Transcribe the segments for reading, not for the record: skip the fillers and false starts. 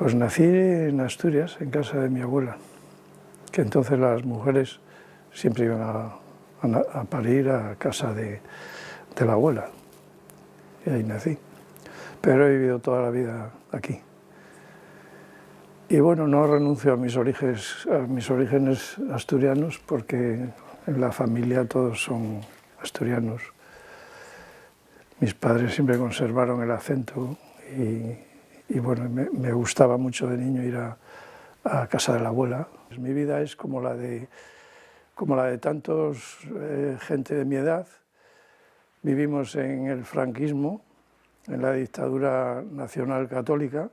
Pues nací en Asturias, en casa de mi abuela, que entonces las mujeres siempre iban a parir a casa de la abuela, y ahí nací. Pero he vivido toda la vida aquí. Y bueno, no renuncio a mis orígenes asturianos, porque en la familia todos son asturianos. Mis padres siempre conservaron el acento y bueno, me gustaba mucho de niño ir a casa de la abuela. Mi vida es como la de tantos gente de mi edad. Vivimos en el franquismo, en la dictadura nacional católica,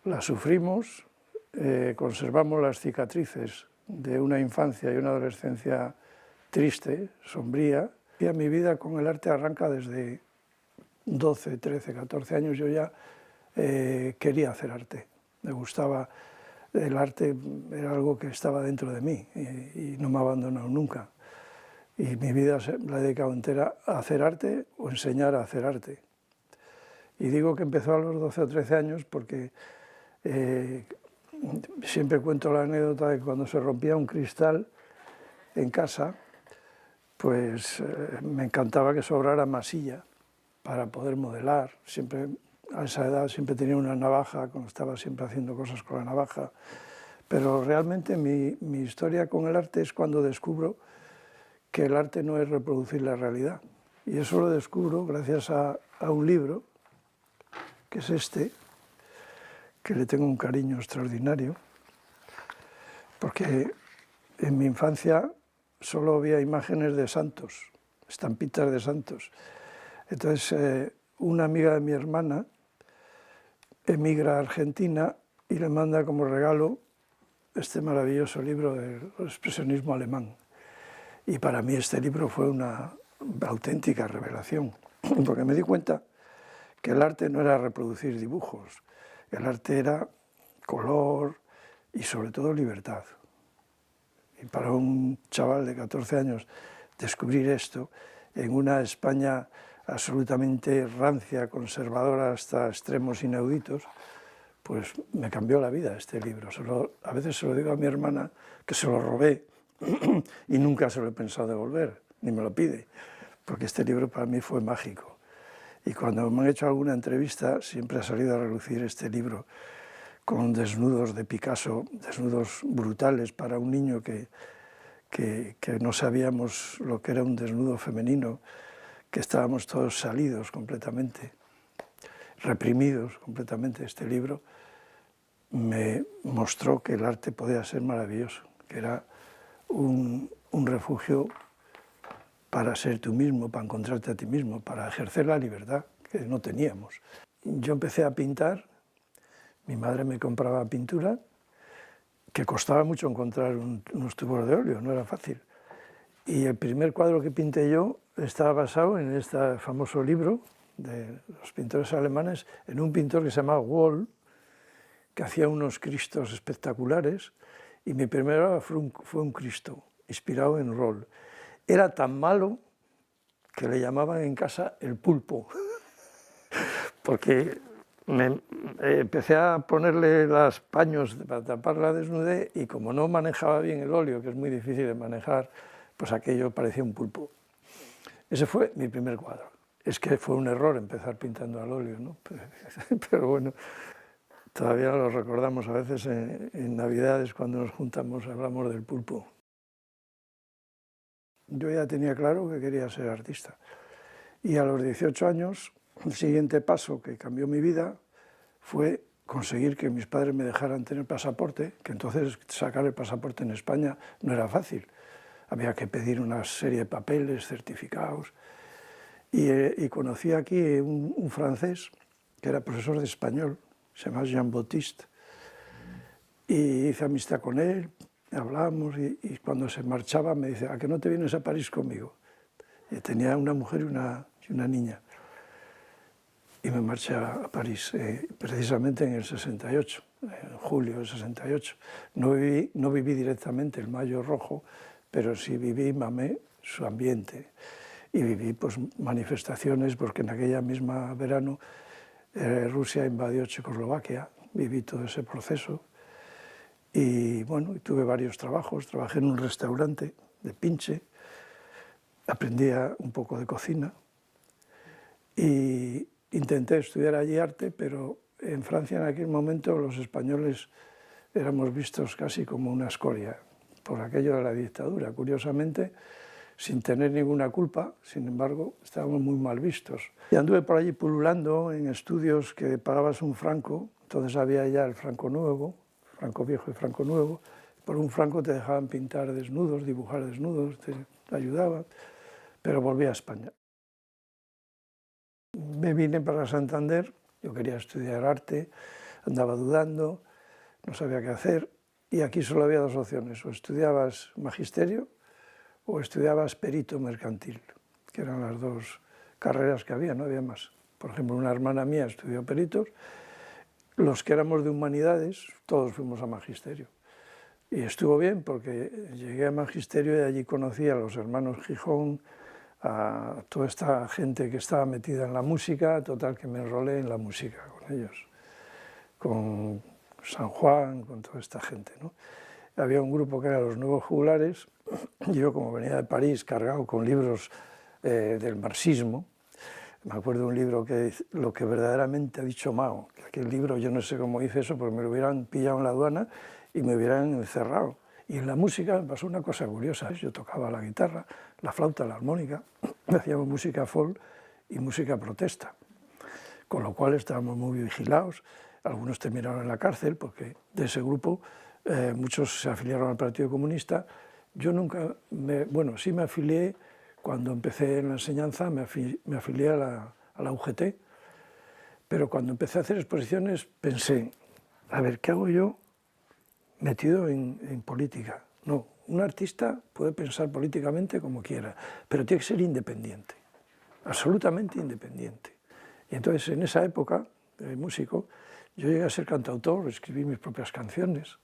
la sufrimos, conservamos las cicatrices de una infancia y una adolescencia triste, sombría. Y mi vida con el arte arranca desde 12, 13, 14 años. Yo ya quería hacer arte, me gustaba, el arte era algo que estaba dentro de mí y no me ha abandonado nunca. Y mi vida la he dedicado entera a hacer arte o enseñar a hacer arte. Y digo que empezó a los 12 o 13 años porque siempre cuento la anécdota de que cuando se rompía un cristal en casa, pues me encantaba que sobrara masilla para poder modelar. Siempre, a esa edad siempre tenía una navaja, estaba siempre haciendo cosas con la navaja. Pero realmente mi historia con el arte es cuando descubro que el arte no es reproducir la realidad. Y eso lo descubro gracias a un libro, que es este, que le tengo un cariño extraordinario, porque en mi infancia solo había imágenes de santos, estampitas de santos. Entonces, una amiga de mi hermana emigra a Argentina y le manda como regalo este maravilloso libro del expresionismo alemán. Y para mí este libro fue una auténtica revelación, porque me di cuenta que el arte no era reproducir dibujos, el arte era color y sobre todo libertad. Y para un chaval de 14 años descubrir esto en una España absolutamente rancia, conservadora hasta extremos inauditos, pues me cambió la vida este libro. A veces se lo digo a mi hermana, que se lo robé y nunca se lo he pensado devolver, ni me lo pide, porque este libro para mí fue mágico. Y cuando me han hecho alguna entrevista siempre ha salido a relucir este libro con desnudos de Picasso, desnudos brutales para un niño que no sabíamos lo que era un desnudo femenino, que estábamos todos salidos completamente, reprimidos completamente. Este libro me mostró que el arte podía ser maravilloso, que era un refugio para ser tú mismo, para encontrarte a ti mismo, para ejercer la libertad que no teníamos. Yo empecé a pintar, mi madre me compraba pintura, que costaba mucho encontrar unos tubos de óleo, no era fácil. Y el primer cuadro que pinté yo estaba basado en este famoso libro de los pintores alemanes, en un pintor que se llamaba Wall, que hacía unos cristos espectaculares, y mi primera fue un Cristo, inspirado en Roll. Era tan malo que le llamaban en casa el pulpo, porque empecé a ponerle los paños para tapar la desnudez y como no manejaba bien el óleo, que es muy difícil de manejar, pues aquello parecía un pulpo. Ese fue mi primer cuadro. Es que fue un error empezar pintando al óleo, ¿no? Pero bueno, todavía lo recordamos a veces en Navidades cuando nos juntamos, hablamos del pulpo. Yo ya tenía claro que quería ser artista y a los 18 años el siguiente paso que cambió mi vida fue conseguir que mis padres me dejaran tener pasaporte, que entonces sacar el pasaporte en España no era fácil, había que pedir una serie de papeles, certificados, y conocí aquí un francés que era profesor de español, se llama Jean-Baptiste, y hice amistad con él, hablamos y cuando se marchaba me dice, ¿a qué no te vienes a París conmigo? Y tenía una mujer y una niña. Y me marché a París, precisamente en el 68, en julio del 68. No viví directamente el Mayo Rojo, pero sí mamé su ambiente. Y viví pues, manifestaciones, porque en aquella misma verano Rusia invadió Checoslovaquia, viví todo ese proceso. Y bueno, tuve varios trabajos, trabajé en un restaurante de Pinche, aprendí un poco de cocina y intenté estudiar allí arte, pero en Francia en aquel momento los españoles éramos vistos casi como una escoria por aquello de la dictadura. Curiosamente, sin tener ninguna culpa, sin embargo, estábamos muy mal vistos. Y anduve por allí pululando en estudios que pagabas un franco, entonces había ya el franco nuevo, franco viejo y franco nuevo. Por un franco te dejaban pintar desnudos, dibujar desnudos, te ayudaban, pero volví a España. Me vine para Santander, yo quería estudiar arte, andaba dudando, no sabía qué hacer, y aquí solo había dos opciones: o estudiabas magisterio o estudiabas perito mercantil, que eran las dos carreras que había, no había más. Por ejemplo, una hermana mía estudió peritos, los que éramos de humanidades, todos fuimos a magisterio. Y estuvo bien porque llegué a magisterio y allí conocí a los hermanos Gijón, a toda esta gente que estaba metida en la música, total que me enrolé en la música con ellos, con San Juan, con toda esta gente, ¿no? Había un grupo que era los Nuevos Juglares, y yo, como venía de París cargado con libros del marxismo, me acuerdo de un libro que lo que verdaderamente ha dicho Mao, que aquel libro yo no sé cómo hice eso, porque me lo hubieran pillado en la aduana y me hubieran encerrado. Y en la música me pasó una cosa curiosa: yo tocaba la guitarra, la flauta, la armónica, hacíamos música folk y música protesta, con lo cual estábamos muy vigilados. Algunos terminaron en la cárcel porque de ese grupo muchos se afiliaron al Partido Comunista. Yo nunca, bueno, sí me afilié. Cuando empecé en la enseñanza me afilié a la UGT, pero cuando empecé a hacer exposiciones pensé, a ver, ¿qué hago yo metido en política? No, un artista puede pensar políticamente como quiera, pero tiene que ser independiente, absolutamente independiente. Y entonces, en esa época de músico, yo llegué a ser cantautor, escribí mis propias canciones.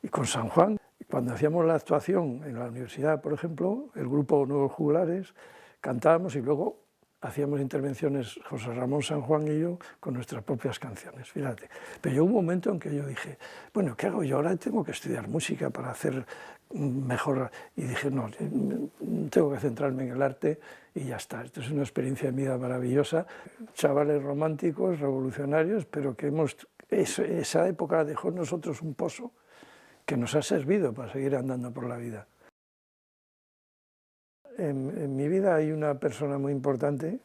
Y con San Juan, cuando hacíamos la actuación en la universidad, por ejemplo, el grupo Nuevos Juglares, cantábamos y luego hacíamos intervenciones José Ramón San Juan y yo con nuestras propias canciones, fíjate. Pero llegó un momento en que yo dije, bueno, ¿qué hago yo? Ahora tengo que estudiar música para hacer mejor. Y dije, no, tengo que centrarme en el arte y ya está. Esto es una experiencia de vida maravillosa. Chavales románticos, revolucionarios, pero que esa época dejó en nosotros un pozo que nos ha servido para seguir andando por la vida. En mi vida hay una persona muy importante,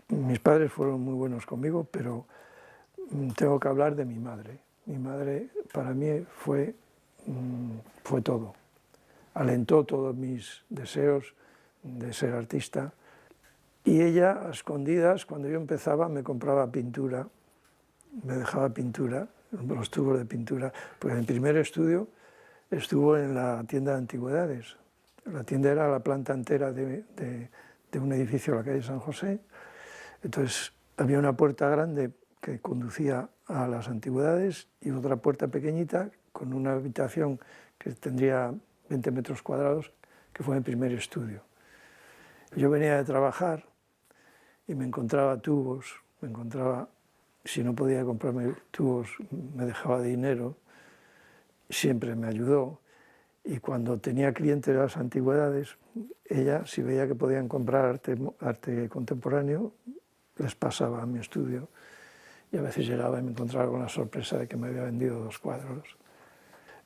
mis padres fueron muy buenos conmigo, pero tengo que hablar de mi madre. Mi madre para mí fue todo, alentó todos mis deseos de ser artista, y ella, a escondidas, cuando yo empezaba, me compraba pintura, me dejaba pintura, los tubos de pintura, porque en el primer estudio estuvo en la tienda de antigüedades. La tienda era la planta entera de un edificio en la calle San José. Entonces había una puerta grande que conducía a las antigüedades y otra puerta pequeñita con una habitación que tendría 20 metros cuadrados, que fue el primer estudio. Yo venía de trabajar y me encontraba tubos, si no podía comprarme tubos, me dejaba dinero, siempre me ayudó. Y cuando tenía clientes de las antigüedades, ella, si veía que podían comprar arte contemporáneo, les pasaba a mi estudio. Y a veces llegaba y me encontraba con la sorpresa de que me había vendido 2 cuadros.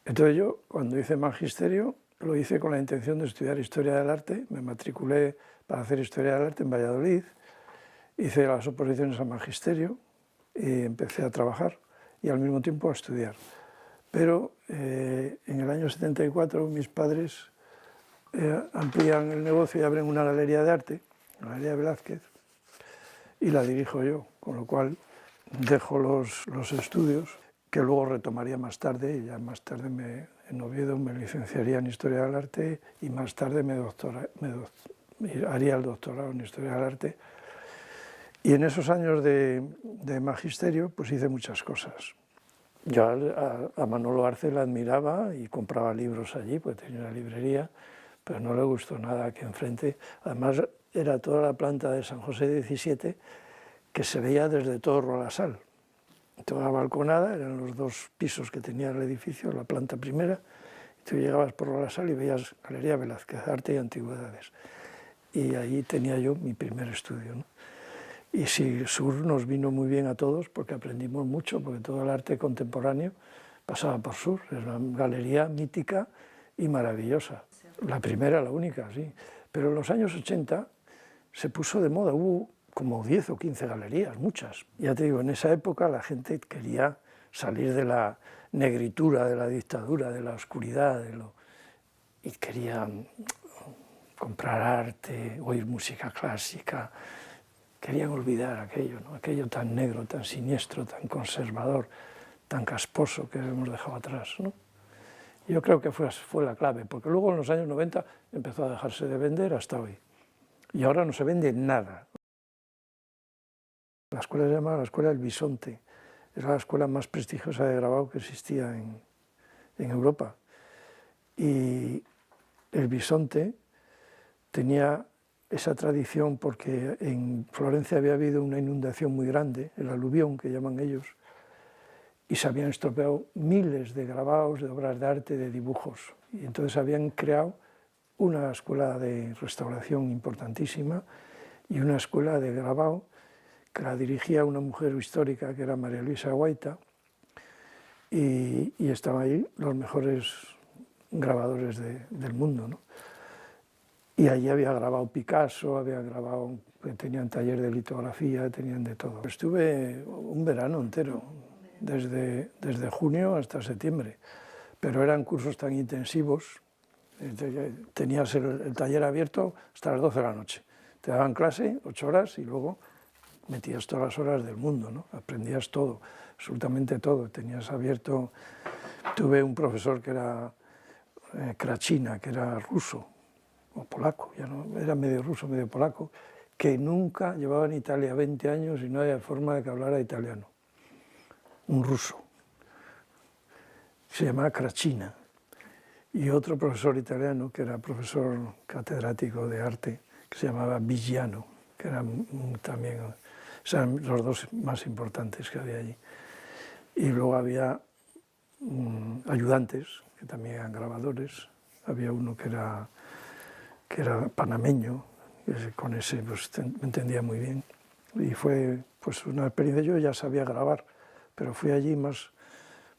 Entonces yo, cuando hice magisterio, lo hice con la intención de estudiar Historia del Arte. Me matriculé para hacer Historia del Arte en Valladolid. Hice las oposiciones al magisterio y empecé a trabajar y al mismo tiempo a estudiar. Pero en el año 74 mis padres amplían el negocio y abren una galería de arte, la Galería Velázquez, y la dirijo yo, con lo cual dejo los estudios, que luego retomaría más tarde, y ya más tarde en Oviedo me licenciaría en Historia del Arte y más tarde haría el doctorado en Historia del Arte. Y en esos años de magisterio pues hice muchas cosas. Yo a Manolo Arce la admiraba y compraba libros allí, porque tenía una librería, pero no le gustó nada que enfrente. Además, era toda la planta de San José 17 que se veía desde todo Rolasal. toda balconada, eran los 2 pisos que tenía el edificio, la planta primera, y tú llegabas por la sala y veías Galería Velázquez, Arte y Antigüedades. Y allí tenía yo mi primer estudio, ¿no? Y sí, Sur nos vino muy bien a todos porque aprendimos mucho, porque todo el arte contemporáneo pasaba por Sur, es una galería mítica y maravillosa. La primera, la única, sí. Pero en los años 80 se puso de moda, hubo como 10 o 15 galerías, muchas. Ya te digo, en esa época la gente quería salir de la negritura, de la dictadura, de la oscuridad, y querían comprar arte, oír música clásica, querían olvidar aquello, ¿no? Aquello tan negro, tan siniestro, tan conservador, tan casposo que hemos dejado atrás, ¿no? Yo creo que fue la clave, porque luego en los años 90 empezó a dejarse de vender hasta hoy. Y ahora no se vende nada. La escuela se llama la Escuela del Bisonte. Es la escuela más prestigiosa de grabado que existía en Europa. Y el Bisonte tenía esa tradición porque en Florencia había habido una inundación muy grande, el aluvión que llaman ellos, y se habían estropeado miles de grabados, de obras de arte, de dibujos. Y entonces habían creado una escuela de restauración importantísima y una escuela de grabado que la dirigía una mujer histórica que era María Luisa Guaita, y estaban ahí los mejores grabadores del mundo, ¿no? Y allí había grabado Picasso, había grabado, tenían taller de litografía, tenían de todo. Estuve un verano entero, desde junio hasta septiembre, pero eran cursos tan intensivos, tenías el taller abierto hasta las 12 de la noche. Te daban clase, 8 horas, y luego metías todas las horas del mundo, ¿no? Aprendías todo, absolutamente todo. Tenías abierto, tuve un profesor que era Krachina, que era ruso, o polaco, ya no, era medio ruso, medio polaco, que nunca llevaba en Italia 20 años y no había forma de que hablara italiano. Un ruso. Se llamaba Krachina. Y otro profesor italiano, que era profesor catedrático de arte, que se llamaba Vigiano, que eran también, eran los 2 más importantes que había allí. Y luego había ayudantes, que también eran grabadores. Había uno que era panameño, con ese pues, me entendía muy bien. Y fue pues, una experiencia, yo ya sabía grabar, pero fui allí más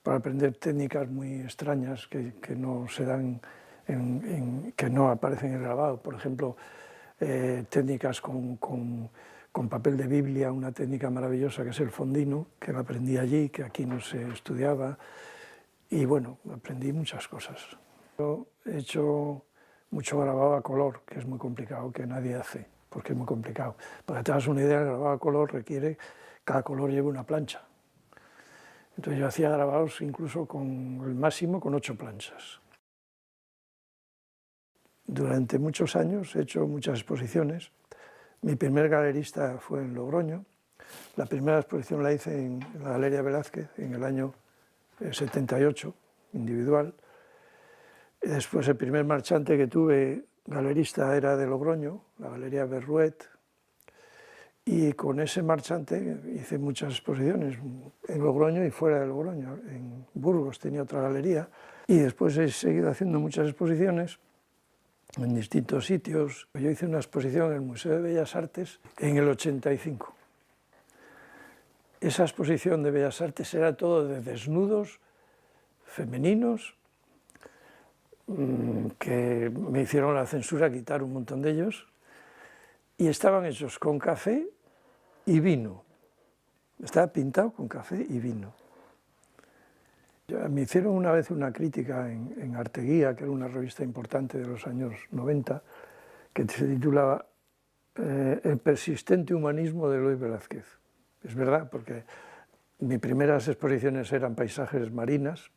para aprender técnicas muy extrañas que no se dan, que no aparecen en el grabado. Por ejemplo, técnicas con papel de Biblia, una técnica maravillosa que es el fondino, que la aprendí allí, que aquí no se estudiaba. Y bueno, aprendí muchas cosas. Yo he hecho mucho grabado a color, que es muy complicado, que nadie hace, porque es muy complicado. Para que te hagas una idea, el grabado a color requiere, cada color lleva una plancha. Entonces yo hacía grabados incluso con el máximo con 8 planchas. Durante muchos años he hecho muchas exposiciones. Mi primer galerista fue en Logroño. La primera exposición la hice en la Galería Velázquez en el año 78, individual. Después el primer marchante que tuve, galerista, era de Logroño, la Galería Berruet, y con ese marchante hice muchas exposiciones en Logroño y fuera de Logroño. En Burgos tenía otra galería, y después he seguido haciendo muchas exposiciones en distintos sitios. Yo hice una exposición en el Museo de Bellas Artes en el 85. Esa exposición de Bellas Artes era todo de desnudos femeninos, que me hicieron la censura quitar un montón de ellos, y estaban hechos con café y vino. Estaba pintado con café y vino. Me hicieron una vez una crítica en Arteguía, que era una revista importante de los años 90, que se titulaba El persistente humanismo de Eloy Velázquez. Es verdad, porque mis primeras exposiciones eran paisajes marinas.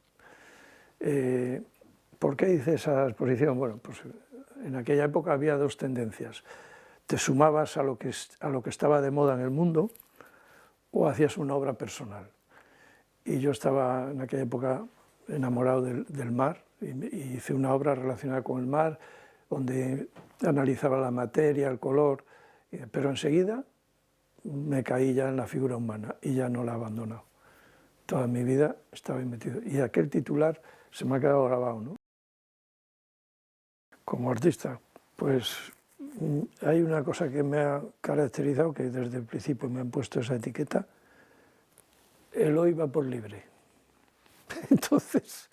¿Por qué hice esa exposición? Bueno, pues en aquella época había 2 tendencias. Te sumabas a lo que estaba de moda en el mundo o hacías una obra personal. Y yo estaba en aquella época enamorado del mar y hice una obra relacionada con el mar, donde analizaba la materia, el color, pero enseguida me caí ya en la figura humana y ya no la he abandonado. Toda mi vida estaba ahí metido. Y aquel titular se me ha quedado grabado, ¿no? Como artista, pues hay una cosa que me ha caracterizado, que desde el principio me han puesto esa etiqueta: Eloi va por libre. Entonces,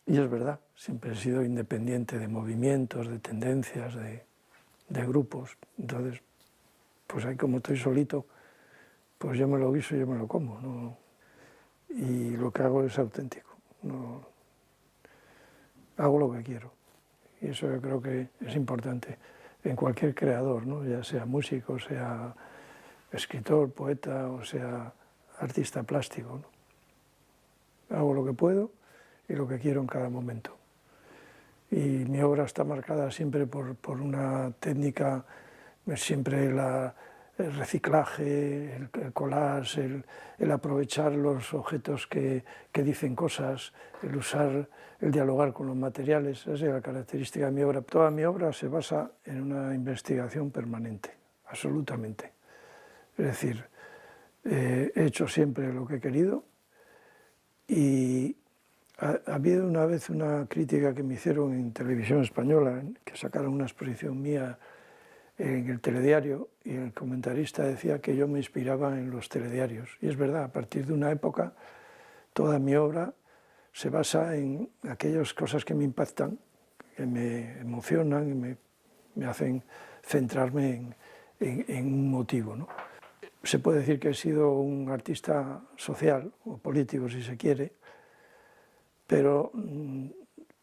y es verdad, siempre he sido independiente de movimientos, de tendencias, de grupos. Entonces, pues ahí como estoy solito, pues yo me lo guiso y yo me lo como, ¿no? Y lo que hago es auténtico, no, hago lo que quiero. Y eso yo creo que es importante en cualquier creador, ¿no? Ya sea músico, sea escritor, poeta o sea artista plástico, ¿no? Hago lo que puedo y lo que quiero en cada momento. Y mi obra está marcada siempre por una técnica, siempre el reciclaje, el collage, el aprovechar los objetos que dicen cosas, el usar, el dialogar con los materiales. Esa es la característica de mi obra. Toda mi obra se basa en una investigación permanente, absolutamente. Es decir, he hecho siempre lo que he querido, y ha habido una vez una crítica que me hicieron en Televisión Española, que sacaron una exposición mía en el telediario, y el comentarista decía que yo me inspiraba en los telediarios. Y es verdad, a partir de una época, toda mi obra se basa en aquellas cosas que me impactan, que me emocionan y me hacen centrarme en un motivo, ¿no? Se puede decir que he sido un artista social o político, si se quiere, pero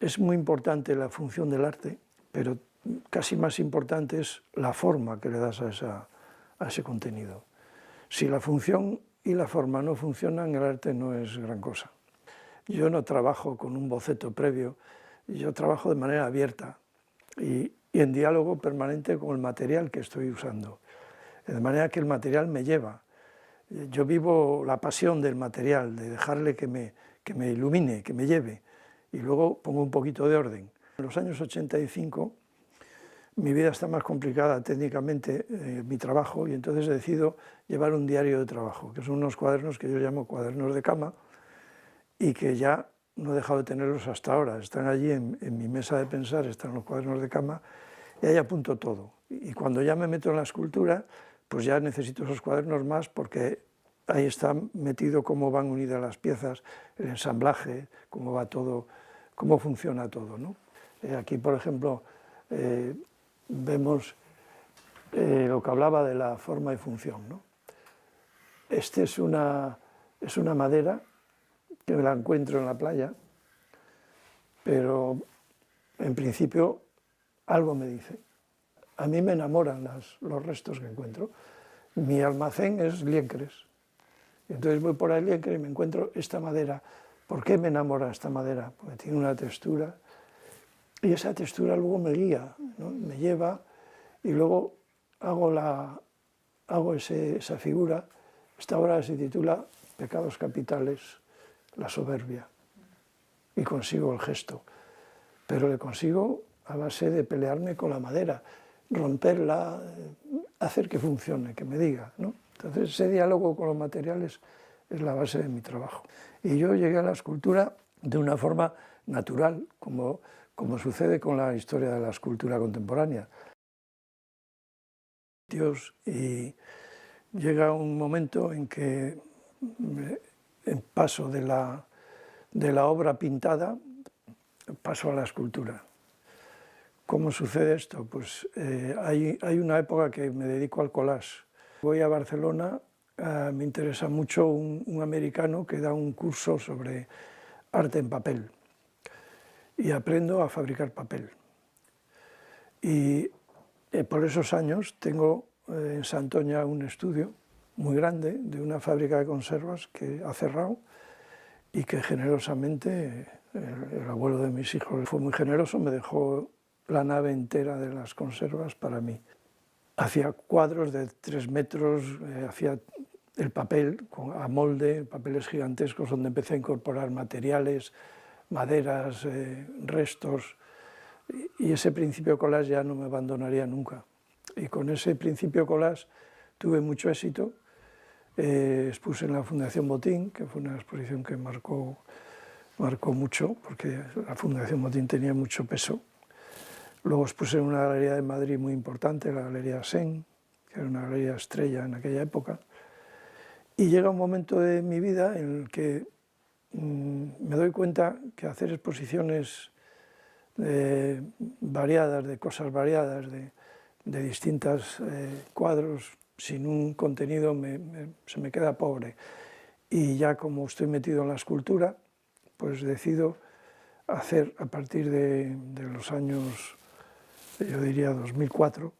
es muy importante la función del arte, pero casi más importante es la forma que le das a ese contenido. Si la función y la forma no funcionan, el arte no es gran cosa. Yo no trabajo con un boceto previo, yo trabajo de manera abierta y en diálogo permanente con el material que estoy usando, de manera que el material me lleva. Yo vivo la pasión del material, de dejarle que me ilumine, que me lleve, y luego pongo un poquito de orden. En los años 85 mi vida está más complicada técnicamente, mi trabajo, y entonces decido llevar un diario de trabajo, que son unos cuadernos que yo llamo cuadernos de cama, y que ya no he dejado de tenerlos hasta ahora. Están allí en mi mesa de pensar, están los cuadernos de cama, y ahí apunto todo. Y cuando ya me meto en la escultura, pues ya necesito esos cuadernos más, porque ahí está metido cómo van unidas las piezas, el ensamblaje, cómo va todo, cómo funciona todo, ¿no? Aquí, por ejemplo, vemos lo que hablaba de la forma y función, ¿no? Este es una madera que me la encuentro en la playa, pero en principio algo me dice. A mí me enamoran los restos que encuentro. Mi almacén es Liencres. Entonces voy por ahí Liencres y me encuentro esta madera. ¿Por qué me enamora esta madera? Porque tiene una textura, y esa textura luego me guía, ¿no? Me lleva, y luego hago esa figura. Esta obra se titula Pecados capitales, la soberbia, y consigo el gesto, pero le consigo a base de pelearme con la madera, romperla, hacer que funcione, que me diga, ¿no? Entonces ese diálogo con los materiales es la base de mi trabajo. Y yo llegué a la escultura de una forma natural, como sucede con la historia de la escultura contemporánea. Y llega un momento en que paso de la obra pintada, paso a la escultura. ¿Cómo sucede esto? Pues hay una época que me dedico al collage. Voy a Barcelona, me interesa mucho un americano que da un curso sobre arte en papel, y aprendo a fabricar papel. Y por esos años tengo en Santoña un estudio muy grande de una fábrica de conservas que ha cerrado, y que generosamente el abuelo de mis hijos fue muy generoso, me dejó la nave entera de las conservas para mí. Hacía cuadros de 3 metros, hacía el papel a molde, papeles gigantescos, donde empecé a incorporar materiales, maderas, restos, y ese principio collage ya no me abandonaría nunca. Y con ese principio collage tuve mucho éxito. expuse en la Fundación Botín, que fue una exposición que marcó mucho, porque la Fundación Botín tenía mucho peso. Luego expuse en una galería de Madrid muy importante, la Galería Sen, que era una galería estrella en aquella época. Y llega un momento de mi vida en el que me doy cuenta que hacer exposiciones variadas, de cosas variadas, de distintos cuadros, sin un contenido, se me queda pobre. Y ya como estoy metido en la escultura, pues decido hacer, a partir de los años, yo diría 2004,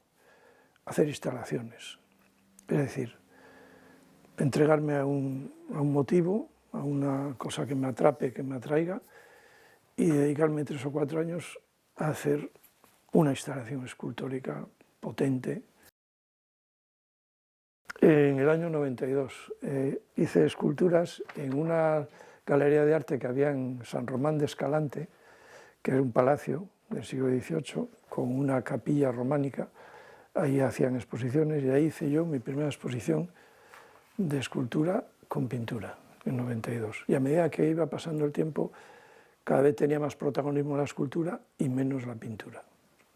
hacer instalaciones. Es decir, entregarme a un motivo, a una cosa que me atrape, que me atraiga, y dedicarme 3 o 4 años a hacer una instalación escultórica potente. En el año 92 hice esculturas en una galería de arte que había en San Román de Escalante, que era un palacio del siglo XVIII, con una capilla románica. Ahí hacían exposiciones y ahí hice yo mi primera exposición de escultura con pintura, en 92. Y a medida que iba pasando el tiempo, cada vez tenía más protagonismo la escultura y menos la pintura.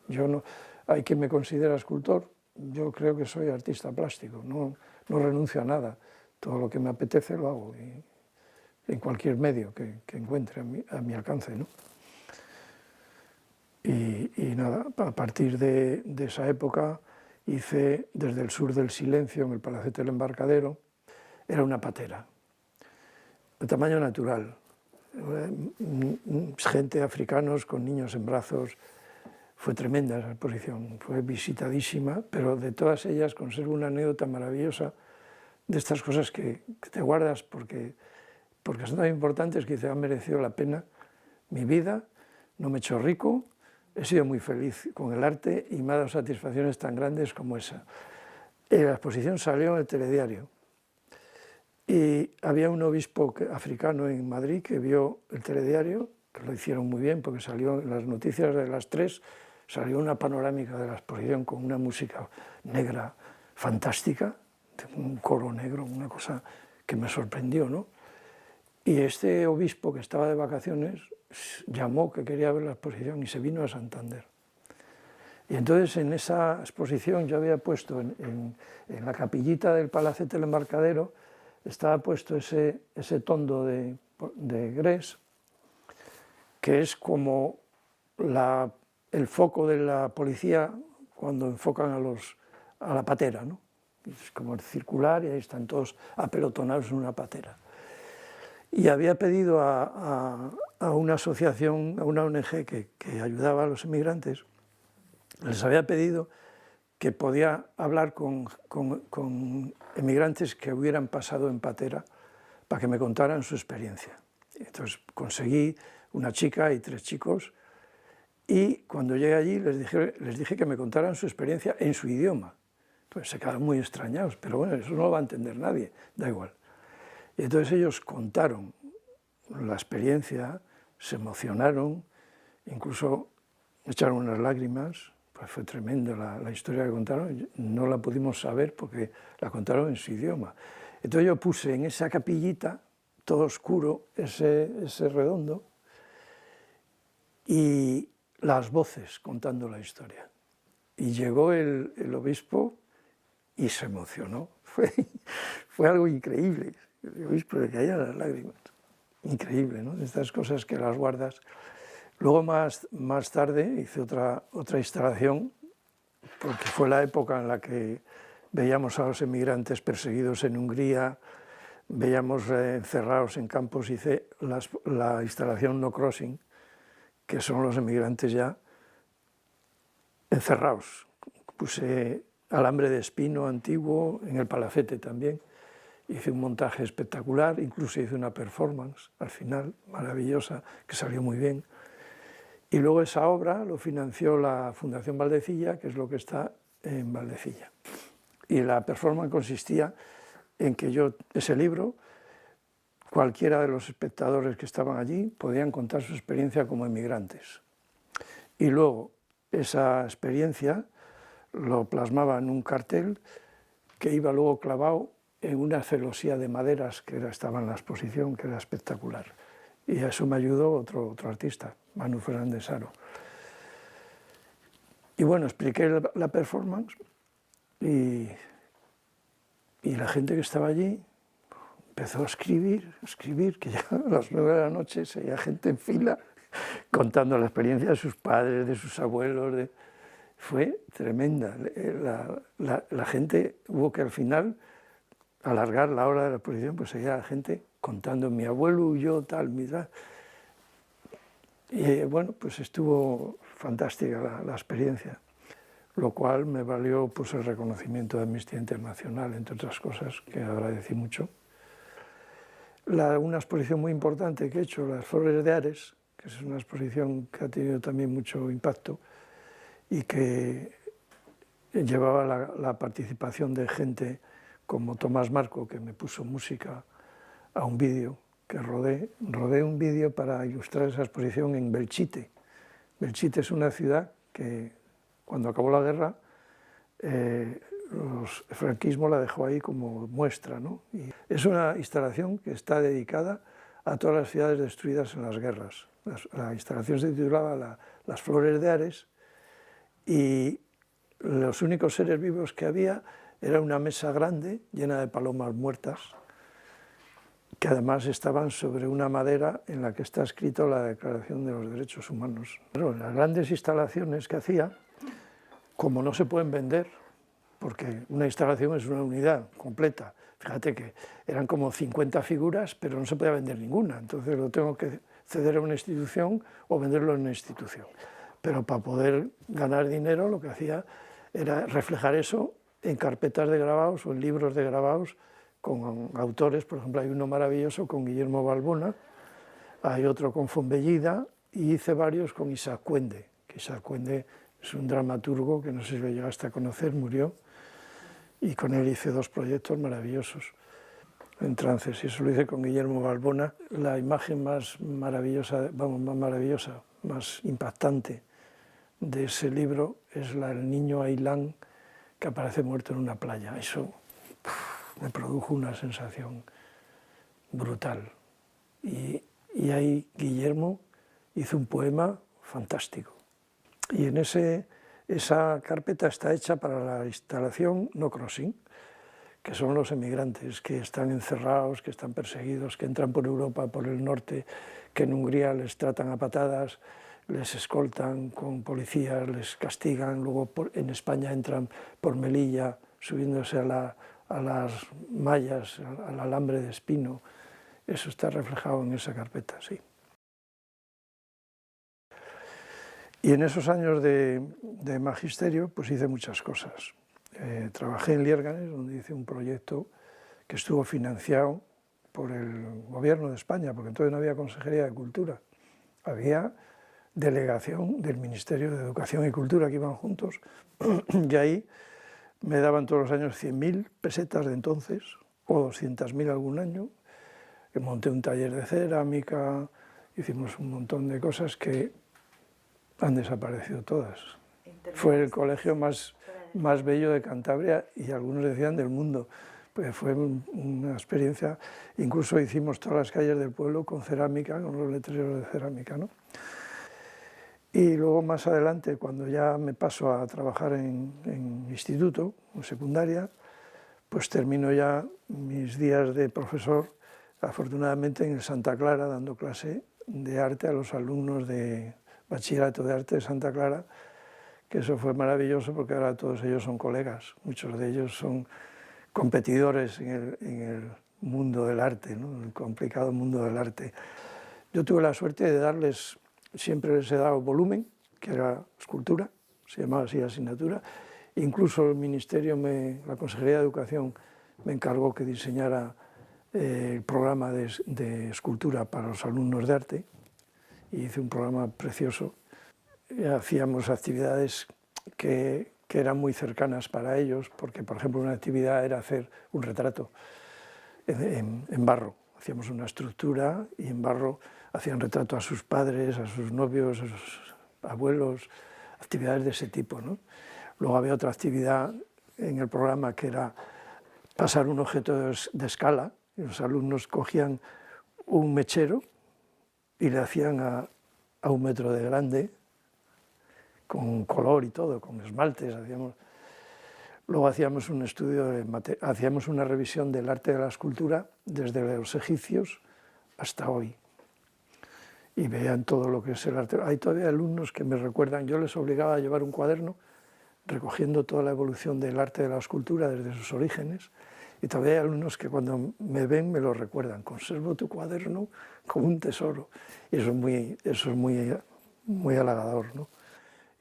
Yo no, hay quien me considera escultor, yo creo que soy artista plástico, no renuncio a nada, todo lo que me apetece lo hago, en cualquier medio que encuentre a mi alcance, ¿no? Y nada, a partir de esa época hice Desde el sur del silencio en el Palacete del Embarcadero. Era una patera, de tamaño natural, gente, africanos con niños en brazos. Fue tremenda esa exposición, fue visitadísima, pero de todas ellas conservo una anécdota maravillosa de estas cosas que te guardas porque son tan importantes, que ha merecido la pena mi vida, no me he hecho rico, he sido muy feliz con el arte y me ha dado satisfacciones tan grandes como esa. La exposición salió en el telediario y había un obispo africano en Madrid que vio el telediario, que lo hicieron muy bien porque salió en las noticias de las 3, salió una panorámica de la exposición con una música negra fantástica, un coro negro, una cosa que me sorprendió, ¿no? Y este obispo, que estaba de vacaciones, llamó que quería ver la exposición y se vino a Santander. Y entonces en esa exposición yo había puesto en la capillita del Palacete del Embarcadero, estaba puesto ese tondo de Grés, que es como el foco de la policía cuando enfocan a la patera, ¿no? Es como el circular y ahí están todos apelotonados en una patera. Y había pedido a una asociación, a una ONG que ayudaba a los emigrantes, les había pedido que podía hablar con emigrantes que hubieran pasado en patera para que me contaran su experiencia. Entonces conseguí una chica y 3 chicos y cuando llegué allí les dije que me contaran su experiencia en su idioma. Pues se quedaron muy extrañados, pero bueno, eso no lo va a entender nadie, da igual. Y entonces ellos contaron la experiencia, se emocionaron, incluso echaron unas lágrimas, pues fue tremendo la historia que contaron, no la pudimos saber porque la contaron en su idioma. Entonces yo puse en esa capillita, todo oscuro, ese redondo, y las voces contando la historia. Y llegó el obispo y se emocionó, fue algo increíble, el obispo le caían las lágrimas, increíble, ¿no? Estas cosas que las guardas. Luego más tarde hice otra instalación, porque fue la época en la que veíamos a los emigrantes perseguidos en Hungría, veíamos encerrados en campos, hice la instalación No Crossing, que son los emigrantes ya encerrados. Puse alambre de espino antiguo en el palacete también, hice un montaje espectacular, incluso hice una performance al final, maravillosa, que salió muy bien. Y luego esa obra lo financió la Fundación Valdecilla, que es lo que está en Valdecilla. Y la performance consistía en que ese libro, cualquiera de los espectadores que estaban allí podían contar su experiencia como emigrantes. Y luego esa experiencia lo plasmaba en un cartel que iba luego clavado en una celosía de maderas que estaba en la exposición, que era espectacular. Y a eso me ayudó otro artista, Manu Fernández Saro. Y bueno, expliqué la performance y la gente que estaba allí empezó a escribir, que ya a las 9 de la noche se veía gente en fila contando la experiencia de sus padres, de sus abuelos. Fue tremenda. La gente hubo que al final alargar la hora de la exposición, pues seguía la gente contando mi abuelo huyó, tal, tal. Y bueno, pues estuvo fantástica la experiencia, lo cual me valió pues el reconocimiento de Amnistía Internacional, entre otras cosas, que agradecí mucho. Una exposición muy importante que he hecho, Las Flores de Ares, que es una exposición que ha tenido también mucho impacto y que llevaba la participación de gente como Tomás Marco, que me puso música a un vídeo que rodé un vídeo para ilustrar esa exposición en Belchite. Belchite es una ciudad que cuando acabó la guerra el franquismo la dejó ahí como muestra, ¿no? Y es una instalación que está dedicada a todas las ciudades destruidas en las guerras. La instalación se titulaba Las Flores de Ares y los únicos seres vivos que había era una mesa grande llena de palomas muertas que además estaban sobre una madera en la que está escrito la Declaración de los Derechos Humanos. Pero en las grandes instalaciones que hacía, como no se pueden vender, porque una instalación es una unidad completa, fíjate que eran como 50 figuras, pero no se podía vender ninguna, entonces lo tengo que ceder a una institución o venderlo en una institución. Pero para poder ganar dinero lo que hacía era reflejar eso en carpetas de grabados o en libros de grabados con autores, por ejemplo hay uno maravilloso con Guillermo Balbona, hay otro con Fonbellida y hice varios con Isaac Cuende, que Isaac Cuende es un dramaturgo que no sé si lo llegaste a conocer, murió, y con él hice 2 proyectos maravillosos, en trances, y eso lo hice con Guillermo Balbona. La imagen más maravillosa, más impactante de ese libro es la del niño Ailán que aparece muerto en una playa. Eso me produjo una sensación brutal. Y ahí Guillermo hizo un poema fantástico. Y en esa carpeta está hecha para la instalación No Crossing, que son los emigrantes que están encerrados, que están perseguidos, que entran por Europa, por el norte, que en Hungría les tratan a patadas, les escoltan con policías, les castigan, luego en España entran por Melilla, subiéndose a las mallas, al alambre de espino. Eso está reflejado en esa carpeta, sí. Y en esos años de magisterio pues hice muchas cosas. Trabajé en Liérganes, donde hice un proyecto que estuvo financiado por el gobierno de España, porque entonces no había Consejería de Cultura, había delegación del Ministerio de Educación y Cultura que iban juntos, y ahí me daban todos los años 100.000 pesetas de entonces, o 200.000 algún año, que monté un taller de cerámica, hicimos un montón de cosas que han desaparecido todas. Fue el colegio más bello de Cantabria y algunos decían del mundo, pues fue una experiencia, incluso hicimos todas las calles del pueblo con cerámica, con los letreros de cerámica, ¿no? Y luego más adelante, cuando ya me paso a trabajar en instituto, en secundaria, pues termino ya mis días de profesor, afortunadamente en el Santa Clara, dando clase de arte a los alumnos de Bachillerato de Arte de Santa Clara, que eso fue maravilloso porque ahora todos ellos son colegas, muchos de ellos son competidores en el mundo del arte, ¿no? En el complicado mundo del arte. Yo tuve la suerte de darles, siempre les he dado volumen, que era escultura, se llamaba así la asignatura, incluso el Ministerio, la Consejería de Educación me encargó que diseñara el programa de escultura para los alumnos de arte, y hice un programa precioso. Hacíamos actividades que eran muy cercanas para ellos, porque por ejemplo una actividad era hacer un retrato en barro. Hacíamos una estructura y en barro hacían retrato a sus padres, a sus novios, a sus abuelos, actividades de ese tipo, ¿no? Luego había otra actividad en el programa que era pasar un objeto de escala, y los alumnos cogían un mechero y le hacían a 1 metro de grande, con color y todo, con esmaltes. Luego hacíamos un estudio, hacíamos una revisión del arte de la escultura desde los egipcios hasta hoy. Y veían todo lo que es el arte. Hay todavía alumnos que me recuerdan, yo les obligaba a llevar un cuaderno recogiendo toda la evolución del arte de la escultura desde sus orígenes, y todavía hay alumnos que cuando me ven me lo recuerdan: conservo tu cuaderno como un tesoro. Y eso es muy halagador, ¿no?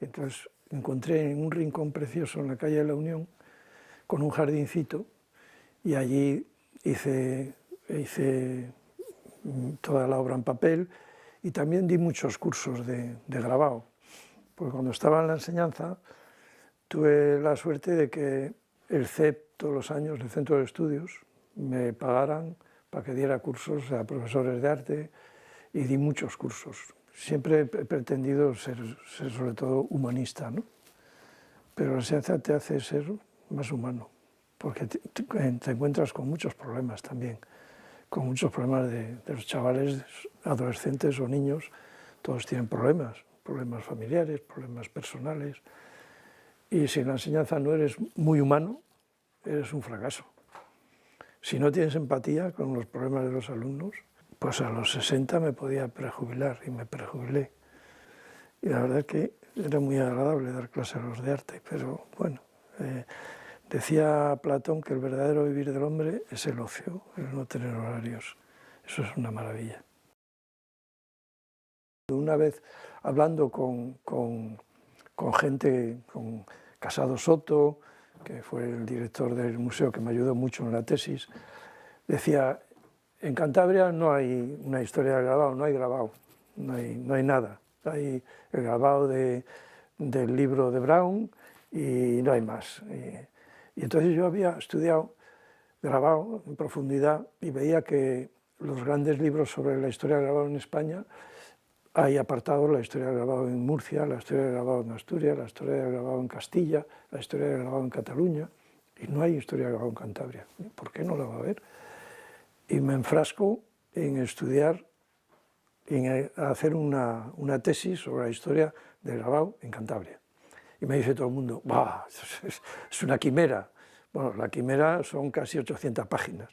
Entonces encontré en un rincón precioso en la calle de la Unión, con un jardincito, y allí hice toda la obra en papel, y también di muchos cursos de grabado, porque cuando estaba en la enseñanza tuve la suerte de que el CEP todos los años, el Centro de Estudios, me pagaran para que diera cursos a profesores de arte, y di muchos cursos. Siempre he pretendido ser sobre todo humanista, ¿no? Pero la enseñanza te hace ser más humano, porque te encuentras con muchos problemas también, con muchos problemas de los chavales, adolescentes o niños. Todos tienen problemas familiares, problemas personales, y si en la enseñanza no eres muy humano, eres un fracaso. Si no tienes empatía con los problemas de los alumnos, pues a los 60 me podía prejubilar, y me prejubilé. Y la verdad es que era muy agradable dar clases a los de arte, pero bueno, decía Platón que el verdadero vivir del hombre es el ocio, el no tener horarios. Eso es una maravilla. Una vez hablando con gente, con Casado Soto, que fue el director del museo que me ayudó mucho en la tesis, decía: en Cantabria no hay una historia del grabado, no hay grabado, no hay nada. Hay el grabado del libro de Brown y no hay más. Y entonces yo había estudiado grabado en profundidad y veía que los grandes libros sobre la historia del grabado en España, hay apartados: la historia del grabado en Murcia, la historia del grabado en Asturias, la historia del grabado en Castilla, la historia del grabado en Cataluña, y no hay historia del grabado en Cantabria. ¿Por qué no la va a haber? Y me enfrasco en estudiar, en hacer una tesis sobre la historia del grabado en Cantabria. Y me dice todo el mundo: ¡bah! Es una quimera. Bueno, la quimera son casi 800 páginas.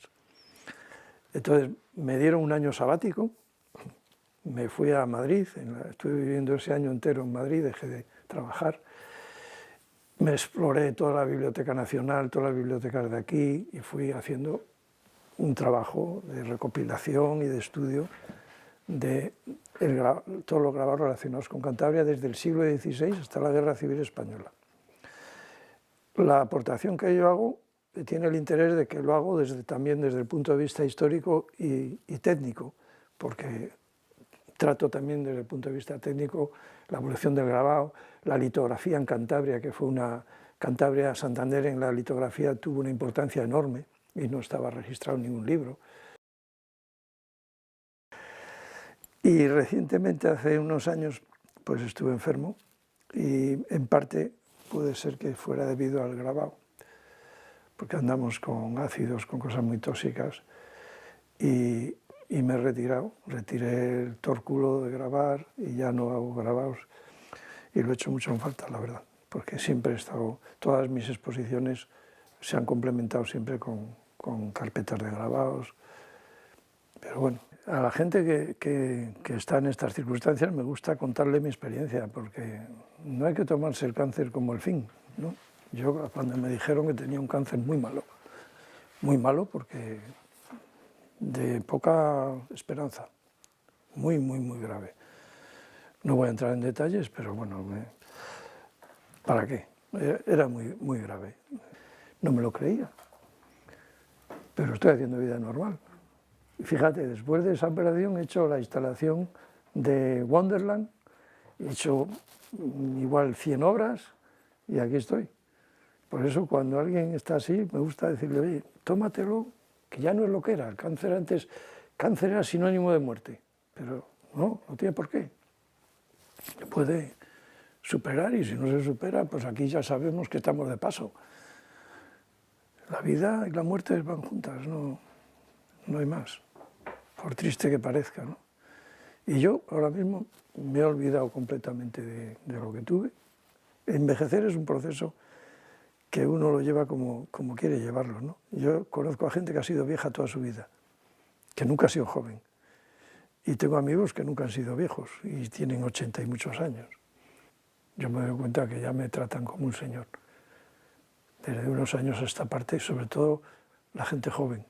Entonces me dieron un año sabático, me fui a Madrid, estuve viviendo ese año entero en Madrid, dejé de trabajar, me exploré toda la Biblioteca Nacional, todas las bibliotecas de aquí, y fui haciendo un trabajo de recopilación y de estudio de todos los grabados relacionados con Cantabria desde el siglo XVI hasta la Guerra Civil Española. La aportación que yo hago tiene el interés de que lo hago también desde el punto de vista histórico y técnico, porque trato también desde el punto de vista técnico la evolución del grabado, la litografía en Cantabria, que fue Cantabria, Santander en la litografía tuvo una importancia enorme y no estaba registrado en ningún libro. Y recientemente, hace unos años, pues estuve enfermo, y en parte puede ser que fuera debido al grabado, porque andamos con ácidos, con cosas muy tóxicas, y me he retirado, retiré el tórculo de grabar y ya no hago grabados, y lo he hecho mucho en falta, la verdad, porque siempre he estado, todas mis exposiciones se han complementado siempre con carpetas de grabados. Pero bueno, a la gente que está en estas circunstancias me gusta contarle mi experiencia, porque no hay que tomarse el cáncer como el fin, ¿no? Yo, cuando me dijeron que tenía un cáncer muy malo porque de poca esperanza, muy grave. No voy a entrar en detalles, pero bueno, ¿para qué? Era muy grave. No me lo creía, pero estoy haciendo vida normal. Fíjate, después de esa operación he hecho la instalación de Wonderland, he hecho igual 100 obras y aquí estoy. Por eso cuando alguien está así me gusta decirle: oye, tómatelo, que ya no es lo que era. El cáncer antes, cáncer era sinónimo de muerte, pero no tiene por qué. Se puede superar, y si no se supera, pues aquí ya sabemos que estamos de paso. La vida y la muerte van juntas, no hay más, por triste que parezca, ¿no? Y yo ahora mismo me he olvidado completamente de lo que tuve. Envejecer es un proceso que uno lo lleva como quiere llevarlo, ¿no? Yo conozco a gente que ha sido vieja toda su vida, que nunca ha sido joven. Y tengo amigos que nunca han sido viejos y tienen 80 y muchos años. Yo me doy cuenta que ya me tratan como un señor. Desde unos años a esta parte, sobre todo la gente joven.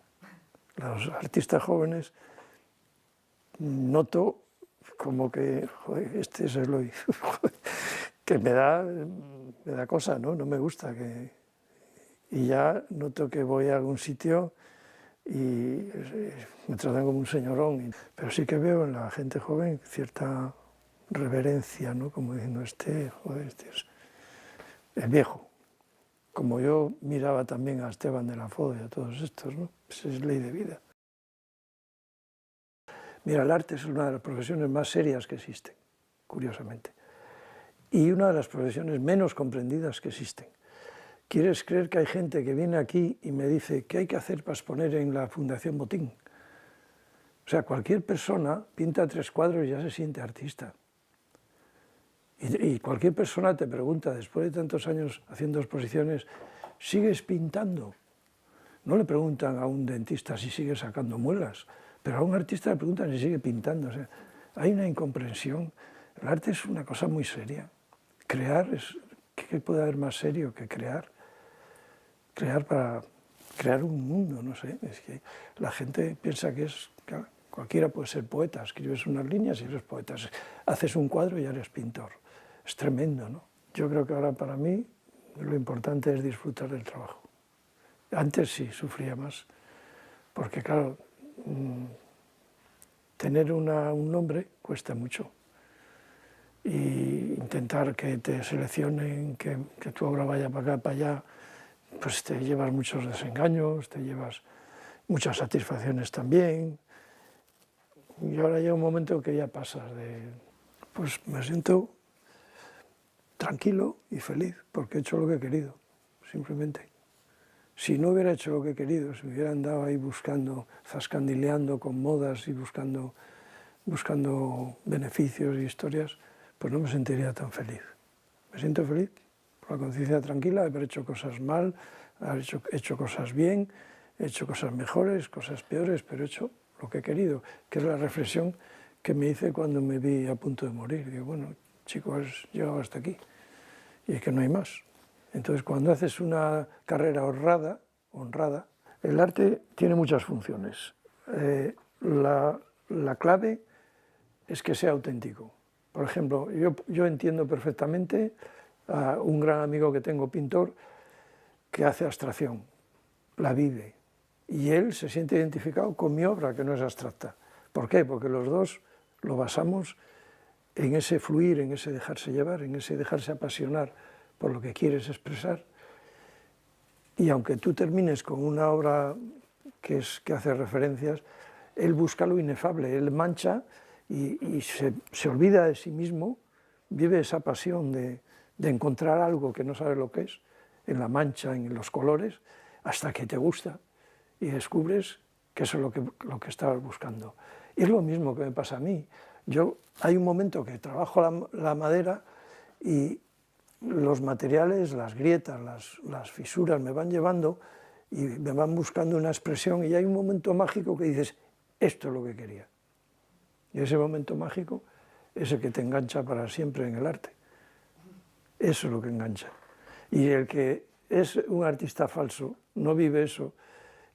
Los artistas jóvenes noto como que, joder, este es Eloy, que me da cosa, ¿no? No me gusta. Y ya noto que voy a algún sitio y me tratan como un señorón. Pero sí que veo en la gente joven cierta reverencia, ¿no? Como diciendo, joder, este es viejo. Como yo miraba también a Esteban de la Foz y a todos estos, ¿no? Pues es ley de vida. Mira, el arte es una de las profesiones más serias que existen, curiosamente, y una de las profesiones menos comprendidas que existen. ¿Quieres creer que hay gente que viene aquí y me dice qué hay que hacer para exponer en la Fundación Botín? O sea, cualquier persona pinta 3 cuadros y ya se siente artista. Y cualquier persona te pregunta, después de tantos años haciendo exposiciones, ¿sigues pintando? No le preguntan a un dentista si sigue sacando muelas, pero a un artista le preguntan si sigue pintando. O sea, hay una incomprensión. El arte es una cosa muy seria. Crear ¿qué puede haber más serio que crear? Crear para crear un mundo, no sé. Es que la gente piensa que claro, cualquiera puede ser poeta, escribes unas líneas y eres poeta, haces un cuadro y ya eres pintor. Es tremendo, ¿no? Yo creo que ahora para mí lo importante es disfrutar del trabajo. Antes sí, sufría más, porque claro, tener un nombre cuesta mucho. Y intentar que te seleccionen, que tu obra vaya para acá, para allá, pues te llevas muchos desengaños, te llevas muchas satisfacciones también. Y ahora llega un momento que ya pasas pues me siento tranquilo y feliz, porque he hecho lo que he querido, simplemente. Si no hubiera hecho lo que he querido, si me hubiera andado ahí buscando, zascandileando con modas y buscando beneficios y historias, pues no me sentiría tan feliz. Me siento feliz, con la conciencia tranquila, de haber hecho cosas mal, haber hecho cosas bien, he hecho cosas mejores, cosas peores, pero he hecho lo que he querido, que es la reflexión que me hice cuando me vi a punto de morir. Digo, bueno, chico, has llegado hasta aquí y es que no hay más. Entonces, cuando haces una carrera honrada, el arte tiene muchas funciones. La clave es que sea auténtico. Por ejemplo, yo entiendo perfectamente a un gran amigo que tengo, pintor, que hace abstracción, la vive, y él se siente identificado con mi obra, que no es abstracta. ¿Por qué? Porque los dos lo basamos en ese fluir, en ese dejarse llevar, en ese dejarse apasionar por lo que quieres expresar. Y aunque tú termines con una obra que hace referencias, él busca lo inefable, él mancha y se olvida de sí mismo, vive esa pasión de encontrar algo que no sabe lo que es, en la mancha, en los colores, hasta que te gusta y descubres que eso es lo que estabas buscando. Y es lo mismo que me pasa a mí. Hay un momento que trabajo la madera y los materiales, las grietas, las fisuras me van llevando y me van buscando una expresión, y hay un momento mágico que dices, esto es lo que quería. Y ese momento mágico es el que te engancha para siempre en el arte. Eso es lo que engancha. Y el que es un artista falso no vive eso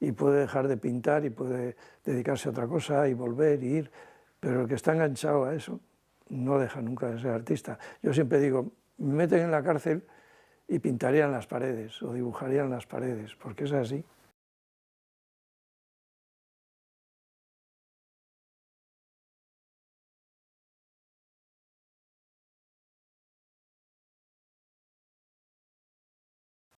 y puede dejar de pintar y puede dedicarse a otra cosa y volver y ir, pero el que está enganchado a eso no deja nunca de ser artista. Yo siempre digo, me meten en la cárcel y pintarían las paredes o dibujarían las paredes, porque es así.